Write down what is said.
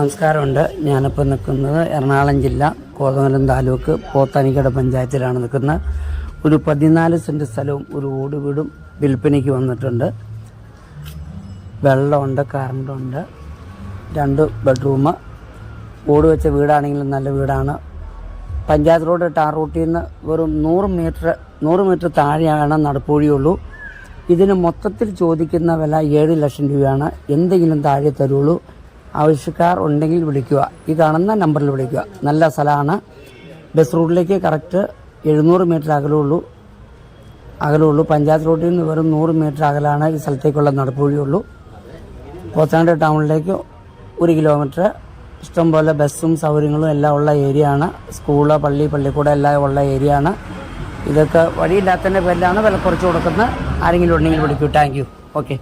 നമസ്കാരമുണ്ട്. ഞാനിപ്പോൾ നിൽക്കുന്നത് എറണാകുളം ജില്ല കോതമംഗലം താലൂക്ക് പോത്താനിക്കട പഞ്ചായത്തിലാണ് നിൽക്കുന്നത്. ഒരു 14 സെൻറ്റ് സ്ഥലവും ഒരു ഓട് വീടും വിൽപ്പനയ്ക്ക് വന്നിട്ടുണ്ട്. വെള്ളമുണ്ട്, കറണ്ടുണ്ട്, 2 ബെഡ്റൂം. ഓട് വെച്ച വീടാണെങ്കിലും നല്ല വീടാണ്. പഞ്ചായത്ത് റോഡ് ടാർ റൂട്ടിൽ നിന്ന് വെറും 100 മീറ്റർ താഴെയാണ് നടപ്പുവഴിയുള്ളൂ. ഇതിന് മൊത്തത്തിൽ ചോദിക്കുന്ന വില 7 ലക്ഷം രൂപയാണ്. എന്തെങ്കിലും താഴെ തരുള്ളൂ. ആവശ്യക്കാർ ഉണ്ടെങ്കിൽ വിളിക്കുക. ഈ കാണുന്ന നമ്പറിൽ വിളിക്കുക. നല്ല സ്ഥലമാണ്. ബസ് റൂട്ടിലേക്ക് കറക്റ്റ് 700 മീറ്റർ അകലുള്ളൂ. പഞ്ചായത്ത് റോഡിൽ നിന്ന് വെറും 100 മീറ്റർ അകലാണ് ഈ സ്ഥലത്തേക്കുള്ള നടപ്പുവഴിയുള്ളൂ. പോത്താനിക്കട ടൗണിലേക്ക് 1 കിലോമീറ്റർ. ഇഷ്ടംപോലെ ബസ്സും സൗകര്യങ്ങളും എല്ലാം ഉള്ള ഏരിയ ആണ്. സ്കൂള്, പള്ളിക്കൂടം എല്ലാം ഉള്ള ഏരിയ ആണ്. ഇതൊക്കെ വഴിയില്ലാത്തതിൻ്റെ പേരിലാണ് വില കുറച്ച് കൊടുക്കുന്നത്. ആരെങ്കിലും ഉണ്ടെങ്കിൽ വിളിക്കൂ. Thank you. ഓക്കെ.